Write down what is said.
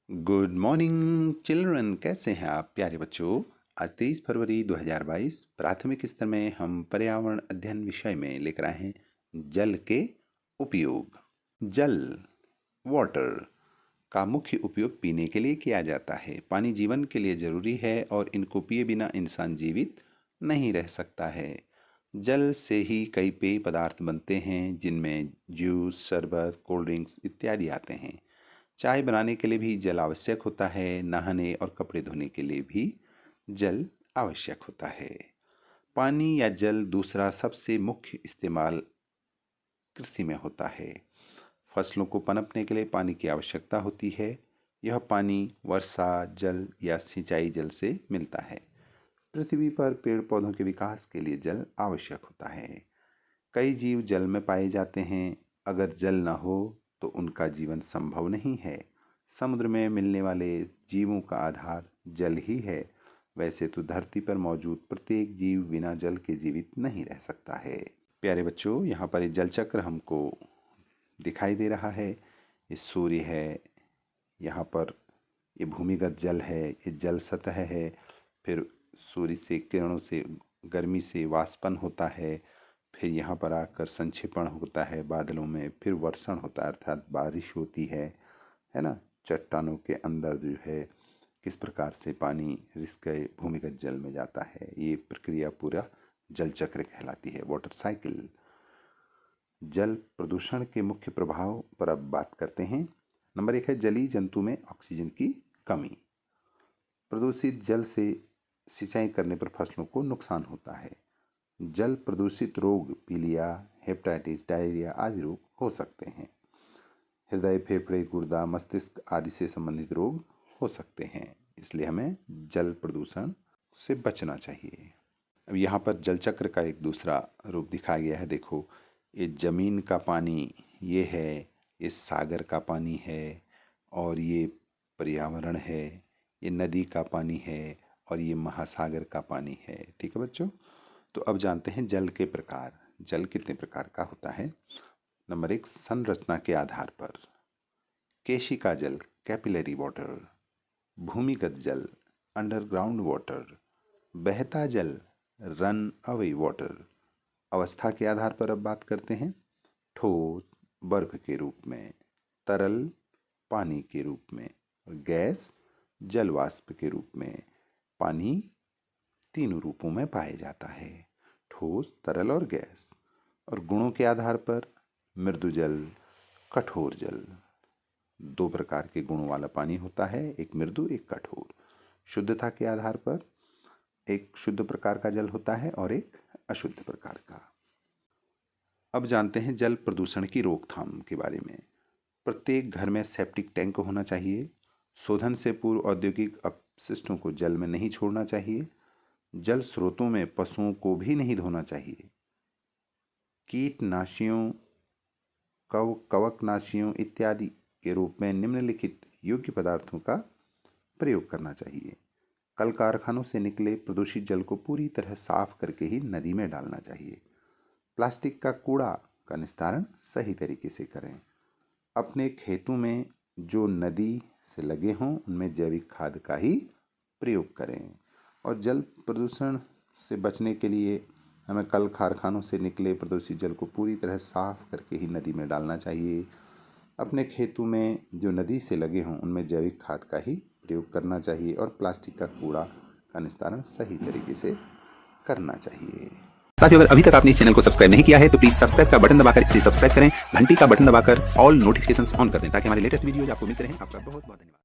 Good morning children, कैसे हैं आप प्यारे बच्चों। आज 23 फरवरी 2022 प्राथमिक स्तर में हम पर्यावरण अध्ययन विषय में लेकर आए हैं जल के उपयोग। जल वाटर का मुख्य उपयोग पीने के लिए किया जाता है। पानी जीवन के लिए जरूरी है और इनको पिए बिना इंसान जीवित नहीं रह सकता है। जल से ही कई पेय पदार्थ बनते हैं जिनमें जूस, शरबत, कोल्ड ड्रिंक्स इत्यादि आते हैं। चाय बनाने के लिए भी जल आवश्यक होता है। नहाने और कपड़े धोने के लिए भी जल आवश्यक होता है। पानी या जल दूसरा सबसे मुख्य इस्तेमाल कृषि में होता है। फसलों को पनपने के लिए पानी की आवश्यकता होती है। यह पानी वर्षा जल या सिंचाई जल से मिलता है। पृथ्वी पर पेड़ पौधों के विकास के लिए जल आवश्यक होता है। कई जीव जल में पाए जाते हैं। अगर जल न हो तो उनका जीवन संभव नहीं है। समुद्र में मिलने वाले जीवों का आधार जल ही है। वैसे तो धरती पर मौजूद प्रत्येक जीव बिना जल के जीवित नहीं रह सकता है। प्यारे बच्चों, यहाँ पर एक जल चक्र हमको दिखाई दे रहा है। ये सूर्य है, यहाँ पर ये भूमिगत जल है, ये जल सतह है। फिर सूर्य से किरणों से गर्मी से वाष्पन होता है। फिर यहाँ पर आकर संक्षेपण होता है बादलों में। फिर वर्षण होता है अर्थात बारिश होती है ना। चट्टानों के अंदर जो है किस प्रकार से पानी रिस गए भूमिगत जल में जाता है। ये प्रक्रिया पूरा जल चक्र कहलाती है, वाटर साइकिल। जल प्रदूषण के मुख्य प्रभाव पर अब बात करते हैं। नंबर 1 है जलीय जंतु में ऑक्सीजन की कमी। प्रदूषित जल से सिंचाई करने पर फसलों को नुकसान होता है। जल प्रदूषित रोग पीलिया, हेपेटाइटिस, डायरिया आदि रोग हो सकते हैं। हृदय, फेफड़े, गुर्दा, मस्तिष्क आदि से संबंधित रोग हो सकते हैं। इसलिए हमें जल प्रदूषण से बचना चाहिए। अब यहाँ पर जल चक्र का एक दूसरा रूप दिखाया गया है। देखो, ये जमीन का पानी ये है, ये सागर का पानी है, और ये पर्यावरण है। ये नदी का पानी है और ये महासागर का पानी है। ठीक है बच्चों, तो अब जानते हैं जल के प्रकार। जल कितने प्रकार का होता है। नंबर 1 संरचना के आधार पर। केशिका जल कैपिलरी वाटर, भूमिगत जल अंडरग्राउंड वाटर, बहता जल रन अवे वाटर। अवस्था के आधार पर अब बात करते हैं। ठोस बर्फ के रूप में, तरल पानी के रूप में, और गैस जल वाष्प के रूप में। पानी तीनों रूपों में पाया जाता है, ठोस, तरल और गैस। और गुणों के आधार पर मृदु जल, कठोर जल। 2 प्रकार के गुणों वाला पानी होता है, एक मृदु एक कठोर। शुद्धता के आधार पर एक शुद्ध प्रकार का जल होता है और एक अशुद्ध प्रकार का। अब जानते हैं जल प्रदूषण की रोकथाम के बारे में। प्रत्येक घर में सेप्टिक टैंक होना चाहिए। शोधन से पूर्व औद्योगिक अपशिष्टों को जल में नहीं छोड़ना चाहिए। जल स्रोतों में पशुओं को भी नहीं धोना चाहिए। कीटनाशियों, कवकनाशियों इत्यादि के रूप में निम्नलिखित योग्य पदार्थों का प्रयोग करना चाहिए। कल कारखानों से निकले प्रदूषित जल को पूरी तरह साफ करके ही नदी में डालना चाहिए। प्लास्टिक का कूड़ा का निस्तारण सही तरीके से करें। अपने खेतों में जो नदी से लगे हों उनमें जैविक खाद का ही प्रयोग करें। और जल प्रदूषण से बचने के लिए हमें कल कारखानों से निकले प्रदूषित जल को पूरी तरह साफ करके ही नदी में डालना चाहिए। अपने खेतों में जो नदी से लगे हों उनमें जैविक खाद का ही प्रयोग करना चाहिए। और प्लास्टिक का कूड़ा का निस्तारण सही तरीके से करना चाहिए। साथियों, अगर अभी तक आपने इस चैनल को सब्सक्राइब नहीं किया है तो प्लीज सब्सक्राइब का बटन दबाकर इसे सब्सक्राइब करें। घंटी का बटन दबाकर ऑल नोटिफिकेशंस ऑन कर दें ताकि हमारे लेटेस्ट वीडियोज आपको मिलते रहें। आपका बहुत बहुत धन्यवाद।